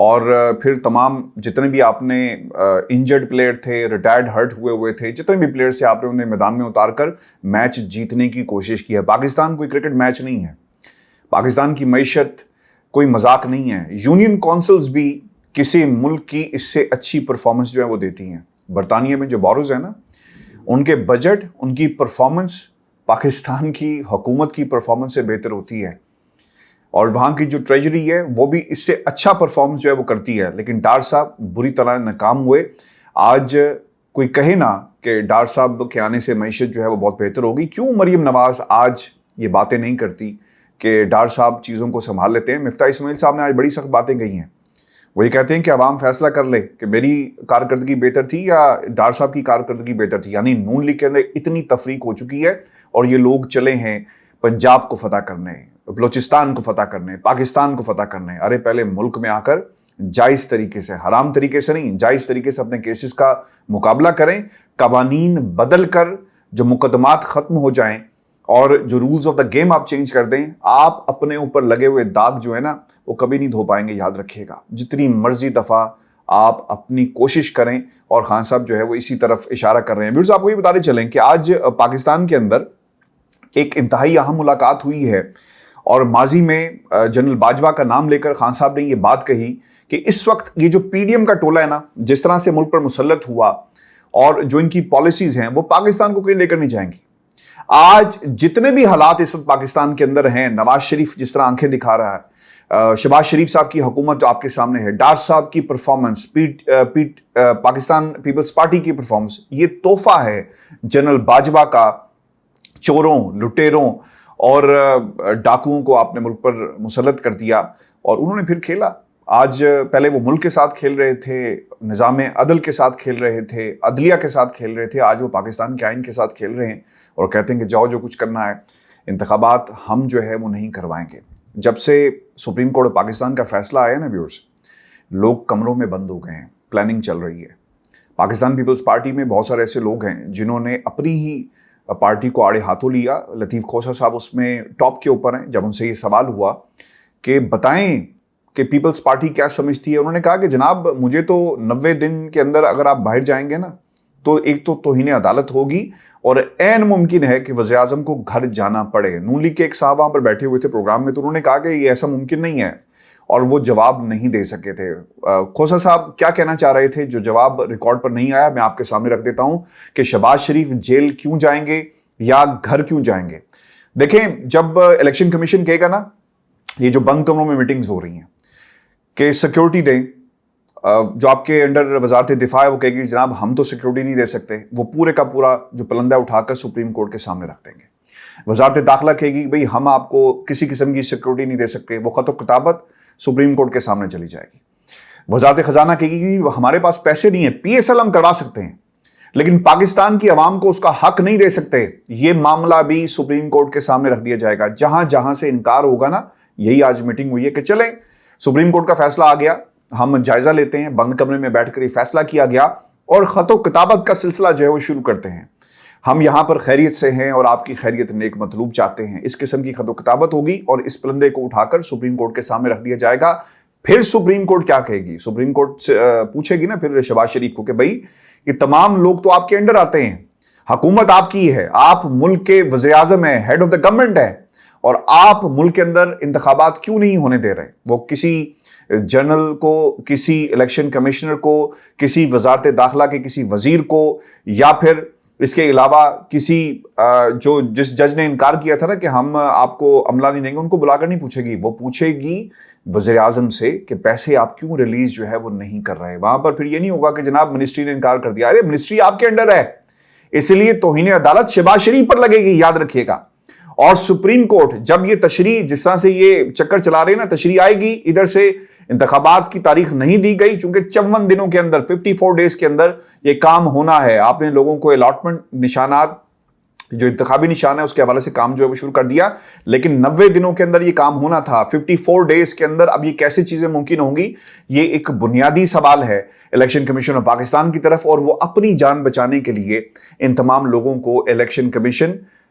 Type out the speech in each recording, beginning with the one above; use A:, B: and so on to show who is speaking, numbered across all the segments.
A: اور پھر تمام جتنے بھی آپ نے انجرڈ پلیئر تھے، ریٹائرڈ ہرٹ ہوئے تھے، جتنے بھی پلیئر سے آپ نے انہیں میدان میں اتار کر میچ جیتنے کی کوشش کی ہے. پاکستان کوئی کرکٹ میچ نہیں ہے. پاکستان کی معیشت کوئی مذاق نہیں ہے. یونین کونسلز بھی کسی ملک کی اس سے اچھی پرفارمنس جو ہے وہ دیتی ہیں. برطانیہ میں جو بوروز ہیں نا، ان کے بجٹ، ان کی پرفارمنس پاکستان کی حکومت کی پرفارمنس سے بہتر ہوتی ہے، اور وہاں کی جو ٹریجری ہے وہ بھی اس سے اچھا پرفارمنس جو ہے وہ کرتی ہے. لیکن ڈار صاحب بری طرح ناکام ہوئے. آج کوئی کہے نا کہ ڈار صاحب کے آنے سے معیشت جو ہے وہ بہت بہتر ہوگی. کیوں مریم نواز آج یہ باتیں نہیں کرتی کہ ڈار صاحب چیزوں کو سنبھال لیتے ہیں؟ مفتاح اسماعیل صاحب نے آج بڑی سخت باتیں کہی ہیں. وہ یہ کہتے ہیں کہ عوام فیصلہ کر لے کہ میری کارکردگی بہتر تھی یا ڈار صاحب کی کارکردگی بہتر تھی. یعنی نون لیگ کے اندر اتنی تفریق ہو چکی ہے اور یہ لوگ چلے ہیں پنجاب کو فتح کرنے، بلوچستان کو فتح کرنے، پاکستان کو فتح کرنے. ارے پہلے ملک میں آ کر جائز طریقے سے، حرام طریقے سے نہیں، جائز طریقے سے اپنے کیسز کا مقابلہ کریں. قوانین بدل کر جو مقدمات ختم ہو جائیں اور جو رولز آف دا گیم آپ چینج کر دیں، آپ اپنے اوپر لگے ہوئے داغ جو ہے نا وہ کبھی نہیں دھو پائیں گے. یاد رکھیے گا، جتنی مرضی دفعہ آپ اپنی کوشش کریں. اور خان صاحب جو ہے وہ اسی طرف اشارہ کر رہے ہیں. ویورز، آپ کو یہ بتاتے چلیں کہ آج پاکستان کے اندر ایک انتہائی اہم ملاقات ہوئی ہے، اور ماضی میں جنرل باجوہ کا نام لے کر خان صاحب نے یہ بات کہی کہ اس وقت یہ جو پی ڈی ایم کا ٹولہ ہے نا، جس طرح سے ملک پر مسلط ہوا اور جو ان کی پالیسیز ہیں وہ پاکستان کو کہیں لے کر نہیں جائیں گی. آج جتنے بھی حالات اس وقت پاکستان کے اندر ہیں، نواز شریف جس طرح آنکھیں دکھا رہا ہے، شہباز شریف صاحب کی حکومت جو آپ کے سامنے ہے، ڈار صاحب کی پرفارمنس، پاکستان پیپلز پارٹی کی پرفارمنس، یہ تحفہ ہے جنرل باجوہ کا چوروں، لٹیروں اور ڈاکوؤں کو آپ نے ملک پر مسلط کر دیا اور انہوں نے پھر کھیلا. آج پہلے وہ ملک کے ساتھ کھیل رہے تھے، نظام عدل کے ساتھ کھیل رہے تھے، عدلیہ کے ساتھ کھیل رہے تھے. آج وہ پاکستان کے آئین کے ساتھ کھیل رہے ہیں اور کہتے ہیں کہ جاؤ جو کچھ کرنا ہے. انتخابات ہم جو ہے وہ نہیں کروائیں گے. جب سے سپریم کورٹ پاکستان کا فیصلہ آیا نا ویورز، لوگ کمروں میں بند ہو گئے ہیں. پلاننگ چل رہی ہے. پاکستان پیپلز پارٹی میں بہت سارے ایسے لوگ ہیں جنہوں نے اپنی ہی پارٹی کو آڑے ہاتھوں لیا. لطیف کھوسہ صاحب اس میں ٹاپ کے اوپر ہیں. جب ان سے یہ سوال ہوا کہ بتائیں کہ پیپلز پارٹی کیا سمجھتی ہے، انہوں نے کہا کہ جناب مجھے تو 90 دن کے اندر اگر آپ باہر جائیں گے نا تو ایک تو توہین عدالت ہوگی، اور عین ممکن ہے کہ وزیر اعظم کو گھر جانا پڑے. نون لیگ کے ایک صاحب وہاں پر بیٹھے ہوئے تھے پروگرام میں، تو انہوں نے کہا کہ یہ ایسا ممکن نہیں ہے، اور وہ جواب نہیں دے سکے تھے. کھوسہ صاحب کیا کہنا چاہ رہے تھے جو جواب ریکارڈ پر نہیں آیا، میں آپ کے سامنے رکھ دیتا ہوں کہ شہباز شریف جیل کیوں جائیں گے یا گھر کیوں جائیں گے. دیکھیں، جب الیکشن کمیشن کہے گا نا یہ جو بند کمروں میں میٹنگز ہو رہی ہیں کہ سیکیورٹی دیں، جو آپ کے انڈر وزارت دفاع ہے وہ کہے گی جناب ہم تو سیکیورٹی نہیں دے سکتے، وہ پورے کا پورا جو پلندہ اٹھا کر سپریم کورٹ کے سامنے رکھ دیں گے. وزارت داخلہ کہے گی بھئی ہم آپ کو کسی قسم کی سیکیورٹی نہیں دے سکتے، وہ خط و کتابت سپریم کورٹ کے سامنے چلی جائے گی. وزارت خزانہ کہے گی کہ ہمارے پاس پیسے نہیں ہیں، پی ایس ایل ہم کروا سکتے ہیں لیکن پاکستان کی عوام کو اس کا حق نہیں دے سکتے. یہ معاملہ بھی سپریم کورٹ کے سامنے رکھ دیا جائے گا. جہاں جہاں سے انکار ہوگا نا، یہی آج میٹنگ ہوئی ہے کہ چلیں سپریم کورٹ کا فیصلہ آ گیا، ہم جائزہ لیتے ہیں. بند کمرے میں بیٹھ کر یہ فیصلہ کیا گیا اور خط و کتابت کا سلسلہ جو ہے وہ شروع کرتے ہیں. ہم یہاں پر خیریت سے ہیں اور آپ کی خیریت نیک مطلوب چاہتے ہیں. اس قسم کی خط و کتابت ہوگی اور اس پلندے کو اٹھا کر سپریم کورٹ کے سامنے رکھ دیا جائے گا. پھر سپریم کورٹ کیا کہے گی؟ سپریم کورٹ سے پوچھے گی نا پھر شہباز شریف کو کہ بھائی یہ تمام لوگ تو آپ کے انڈر آتے ہیں، حکومت آپ کی ہے، آپ ملک کے وزیر اعظم ہیں، ہیڈ آف دا گورنمنٹ ہے، اور آپ ملک کے اندر انتخابات کیوں نہیں ہونے دے رہے؟ وہ کسی جنرل کو، کسی الیکشن کمشنر کو، کسی وزارت داخلہ کے کسی وزیر کو، یا پھر اس کے علاوہ کسی جس جج نے انکار کیا تھا نا کہ ہم آپ کو عملہ نہیں دیں گے، ان کو بلا کر نہیں پوچھے گی. وہ پوچھے گی وزیر اعظم سے کہ پیسے آپ کیوں ریلیز جو ہے وہ نہیں کر رہے. وہاں پر پھر یہ نہیں ہوگا کہ جناب منسٹری نے انکار کر دیا. ارے منسٹری آپ کے انڈر ہے، اس لیے توہین عدالت شہباز شریف پر لگے گی، یاد رکھیے گا. اور سپریم کورٹ جب یہ تشریح، جس طرح سے یہ چکر چلا رہے ہیں نا، تشریح آئے گی، ادھر سے انتخابات کی تاریخ نہیں دی گئی چونکہ 54 دنوں کے اندر، 54 ڈیز کے اندر یہ کام ہونا ہے. آپ نے لوگوں کو الاٹمنٹ نشانات، جو انتخابی نشان ہے اس کے حوالے سے کام جو ہے وہ شروع کر دیا، لیکن 90 دنوں کے اندر یہ کام ہونا تھا. 54 ڈیز کے اندر اب یہ کیسے چیزیں ممکن ہوں گی؟ یہ ایک بنیادی سوال ہے الیکشن کمیشن آف پاکستان کی طرف، اور وہ اپنی جان بچانے کے لیے ان تمام لوگوں کو الیکشن کمیشن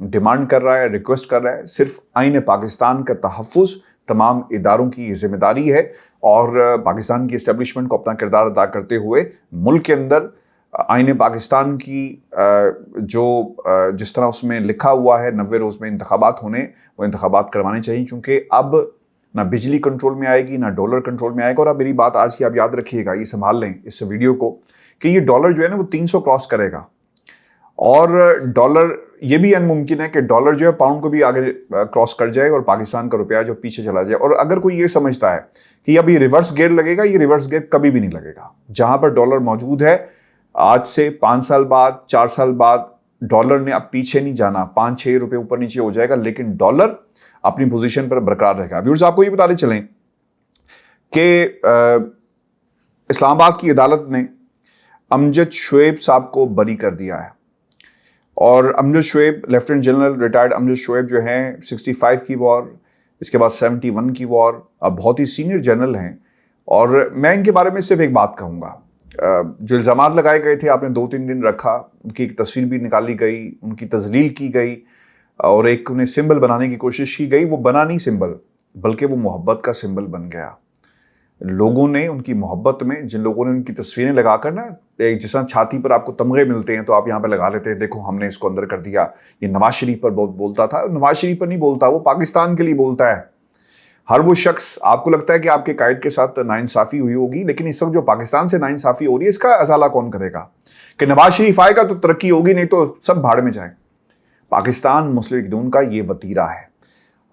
A: ڈیمانڈ کر رہا ہے, ریکویسٹ کر رہا ہے, صرف آئین پاکستان کا تحفظ تمام اداروں کی یہ ذمہ داری ہے, اور پاکستان کی اسٹیبلشمنٹ کو اپنا کردار ادا کرتے ہوئے ملک کے اندر آئین پاکستان کی جو جس طرح اس میں لکھا ہوا ہے 90 روز میں انتخابات ہونے, وہ انتخابات کروانے چاہیے, کیونکہ اب نہ بجلی کنٹرول میں آئے گی, نہ ڈالر کنٹرول میں آئے گا. اور اب میری بات آج کی آپ یاد رکھیے گا, یہ سنبھال لیں اس ویڈیو کو, کہ یہ ڈالر جو ہے نا وہ 300 کراس کرے گا, اور ڈالر یہ بھی ان ممکن ہے کہ ڈالر جو ہے پاؤنڈ کو بھی آگے کراس کر جائے اور پاکستان کا روپیہ جو پیچھے چلا جائے. اور اگر کوئی یہ سمجھتا ہے کہ اب یہ ریورس گیئر لگے گا, یہ ریورس گیئر کبھی بھی نہیں لگے گا. جہاں پر ڈالر موجود ہے, آج سے 5 سال بعد 4 سال بعد ڈالر نے اب پیچھے نہیں جانا, 5-6 روپے اوپر نیچے ہو جائے گا, لیکن ڈالر اپنی پوزیشن پر برقرار رہے گا. ویورز آپ کو یہ بتاتے چلیں کہ اسلام آباد کی عدالت نے امجد شعیب صاحب کو بری کر دیا ہے, اور امجد شعیب لیفٹیننٹ جنرل ریٹائرڈ امجد شعیب جو ہیں 65 کی وار, اس کے بعد 71 کی وار, اب بہت ہی سینئر جنرل ہیں. اور میں ان کے بارے میں صرف ایک بات کہوں گا, جو الزامات لگائے گئے تھے آپ نے 2-3 دن رکھا, ان کی ایک تصویر بھی نکالی گئی, ان کی تذلیل کی گئی, اور ایک انہیں سمبل بنانے کی کوشش کی گئی. وہ بنا نہیں سمبل, بلکہ وہ محبت کا سمبل بن گیا. لوگوں نے ان کی محبت میں, جن لوگوں نے ان کی تصویریں لگا کر نا, جس طرح چھاتی پر آپ کو تمغے ملتے ہیں تو آپ یہاں پہ لگا لیتے ہیں, دیکھو ہم نے اس کو اندر کر دیا, یہ نواز شریف پر بہت بولتا تھا. نواز شریف پر نہیں بولتا, وہ پاکستان کے لیے بولتا ہے. ہر وہ شخص, آپ کو لگتا ہے کہ آپ کے قائد کے ساتھ ناانصافی ہوئی ہوگی, لیکن اس وقت جو پاکستان سے ناانصافی ہو رہی ہے, اس کا ازالہ کون کرے گا؟ کہ نواز شریف آئے گا تو ترقی ہوگی, نہیں تو سب بھاڑ میں جائیں. پاکستان مسلم لیگ نون کا یہ وتیرہ ہے.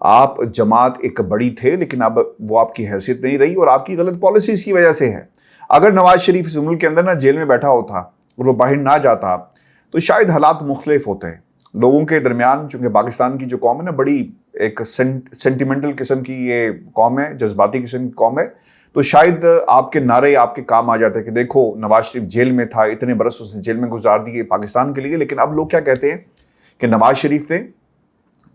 A: آپ جماعت ایک بڑی تھے, لیکن اب وہ آپ کی حیثیت نہیں رہی, اور آپ کی غلط پالیسیز کی وجہ سے ہے. اگر نواز شریف اس ملک کے اندر نہ جیل میں بیٹھا ہوتا اور وہ باہر نہ جاتا, تو شاید حالات مختلف ہوتے ہیں. لوگوں کے درمیان, چونکہ پاکستان کی جو قوم ہے نا, بڑی ایک سینٹیمنٹل قسم کی یہ قوم ہے, جذباتی قسم کی قوم ہے, تو شاید آپ کے نعرے آپ کے کام آ جاتے کہ دیکھو نواز شریف جیل میں تھا, اتنے برس اس نے جیل میں گزار دیے پاکستان کے لیے. لیکن اب لوگ کیا کہتے ہیں کہ نواز شریف نے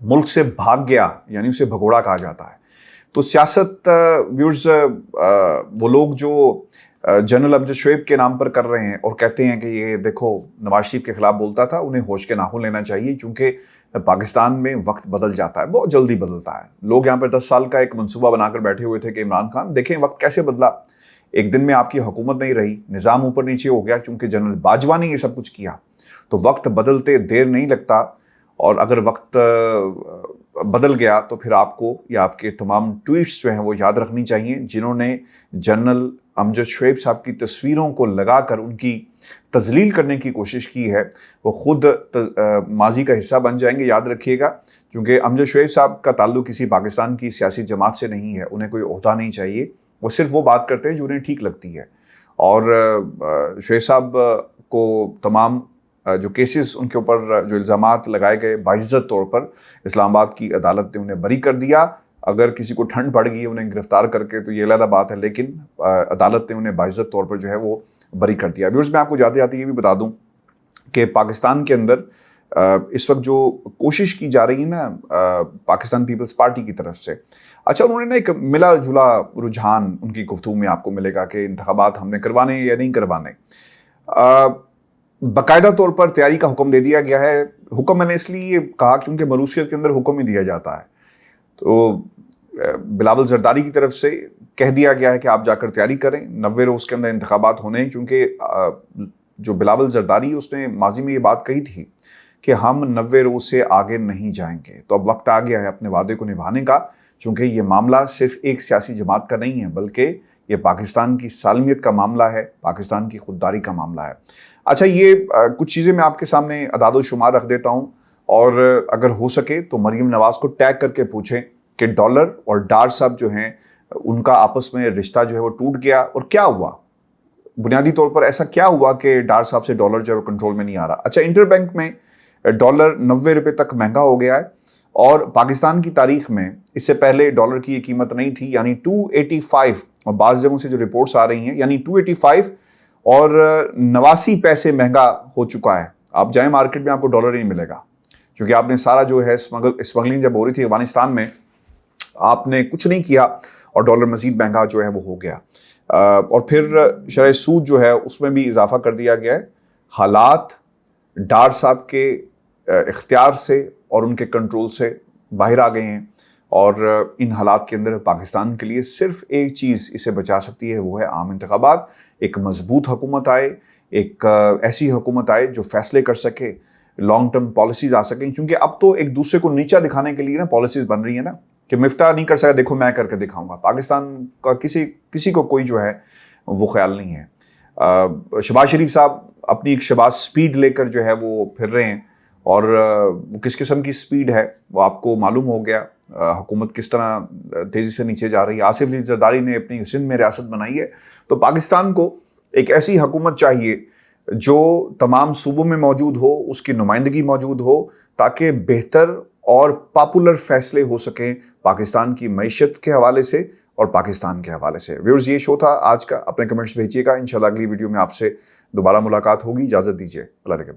A: ملک سے بھاگ گیا, یعنی اسے بھگوڑا کہا جاتا ہے. تو سیاست ویورز, وہ لوگ جو جنرل امجد شعیب کے نام پر کر رہے ہیں اور کہتے ہیں کہ یہ دیکھو نواز شریف کے خلاف بولتا تھا, انہیں ہوش کے ناخن لینا چاہیے, کیونکہ پاکستان میں وقت بدل جاتا ہے, بہت جلدی بدلتا ہے. لوگ یہاں پر 10 سال کا ایک منصوبہ بنا کر بیٹھے ہوئے تھے کہ عمران خان, دیکھیں وقت کیسے بدلا. ایک دن میں آپ کی حکومت نہیں رہی, نظام اوپر نیچے ہو گیا, کیونکہ جنرل باجوہ نے یہ سب کچھ کیا. تو وقت بدلتے دیر نہیں لگتا, اور اگر وقت بدل گیا تو پھر آپ کو یا آپ کے تمام ٹویٹس جو ہیں وہ یاد رکھنی چاہیے. جنہوں نے جنرل امجد شعیب صاحب کی تصویروں کو لگا کر ان کی تذلیل کرنے کی کوشش کی ہے, وہ خود ماضی کا حصہ بن جائیں گے, یاد رکھیے گا. کیونکہ امجد شعیب صاحب کا تعلق کسی پاکستان کی سیاسی جماعت سے نہیں ہے, انہیں کوئی عہدہ نہیں چاہیے, وہ صرف وہ بات کرتے ہیں جو انہیں ٹھیک لگتی ہے. اور شعیب صاحب کو تمام جو کیسز ان کے اوپر جو الزامات لگائے گئے, باعزت طور پر اسلام آباد کی عدالت نے انہیں بری کر دیا. اگر کسی کو ٹھنڈ پڑ گئی انہیں گرفتار کر کے تو یہ علیحدہ بات ہے, لیکن عدالت نے انہیں باعزت طور پر جو ہے وہ بری کر دیا. ویورز, میں آپ کو جاتے جاتے یہ بھی بتا دوں کہ پاکستان کے اندر اس وقت جو کوشش کی جا رہی ہے نا پاکستان پیپلز پارٹی کی طرف سے, اچھا انہوں نے نا ایک ملا جلا رجحان ان کی گفتگو میں آپ کو ملے گا کہ انتخابات ہم نے کروانے یا نہیں کروانے. باقاعدہ طور پر تیاری کا حکم دے دیا گیا ہے. حکم میں نے اس لیے کہا کیونکہ مروثیت کے اندر حکم ہی دیا جاتا ہے. تو بلاول زرداری کی طرف سے کہہ دیا گیا ہے کہ آپ جا کر تیاری کریں, 90 روز کے اندر انتخابات ہونے ہیں. کیونکہ جو بلاول زرداری اس نے ماضی میں یہ بات کہی تھی کہ ہم 90 روز سے آگے نہیں جائیں گے. تو اب وقت آ گیا ہے اپنے وعدے کو نبھانے کا, چونکہ یہ معاملہ صرف ایک سیاسی جماعت کا نہیں ہے, بلکہ یہ پاکستان کی سالمیت کا معاملہ ہے, پاکستان کی خودداری کا معاملہ ہے. اچھا, یہ کچھ چیزیں میں آپ کے سامنے اعداد و شمار رکھ دیتا ہوں, اور اگر ہو سکے تو مریم نواز کو ٹیگ کر کے پوچھیں کہ ڈالر اور ڈار صاحب جو ہیں ان کا آپس میں رشتہ جو ہے وہ ٹوٹ گیا, اور کیا ہوا, بنیادی طور پر ایسا کیا ہوا کہ ڈار صاحب سے ڈالر جو ہے وہ کنٹرول میں نہیں آ رہا. اچھا, انٹر بینک میں ڈالر 90 روپے تک مہنگا ہو گیا ہے, اور پاکستان کی تاریخ میں اس سے پہلے ڈالر کی یہ قیمت نہیں تھی, یعنی 285, اور بعض جگہوں سے جو رپورٹس آ رہی ہیں یعنی 285 اور 89 پیسے مہنگا ہو چکا ہے. آپ جائیں مارکیٹ میں آپ کو ڈالر نہیں ملے گا, کیونکہ آپ نے سارا جو ہے اسمگلنگ جب ہو رہی تھی افغانستان میں, آپ نے کچھ نہیں کیا اور ڈالر مزید مہنگا جو ہے وہ ہو گیا. اور پھر شرح سود جو ہے اس میں بھی اضافہ کر دیا گیا ہے. حالات ڈار صاحب کے اختیار سے اور ان کے کنٹرول سے باہر آ گئے ہیں، اور ان حالات کے اندر پاکستان کے لیے صرف ایک چیز اسے بچا سکتی ہے، وہ ہے عام انتخابات. ایک مضبوط حکومت آئے، ایک ایسی حکومت آئے جو فیصلے کر سکے، لانگ ٹرم پالیسیز آ سکیں، کیونکہ اب تو ایک دوسرے کو نیچا دکھانے کے لیے نا پالیسیز بن رہی ہیں نا، کہ مفتاح نہیں کر سکا، دیکھو میں کر کے دکھاؤں گا. پاکستان کا کسی کو کوئی جو ہے وہ خیال نہیں ہے. شہباز شریف صاحب اپنی ایک شہباز سپیڈ لے کر جو ہے وہ پھر رہے ہیں، اور وہ کس قسم کی سپیڈ ہے وہ آپ کو معلوم ہو گیا. حکومت کس طرح تیزی سے نیچے جا رہی ہے. آصف علی زرداری نے اپنی سندھ میں ریاست بنائی ہے. تو پاکستان کو ایک ایسی حکومت چاہیے جو تمام صوبوں میں موجود ہو، اس کی نمائندگی موجود ہو، تاکہ بہتر اور پاپولر فیصلے ہو سکیں پاکستان کی معیشت کے حوالے سے اور پاکستان کے حوالے سے. ویورز، یہ شو تھا آج کا. اپنے کمنٹس بھیجیے گا. انشاءاللہ اگلی ویڈیو میں آپ سے دوبارہ ملاقات ہوگی. اجازت دیجیے. اللہ کے بعد.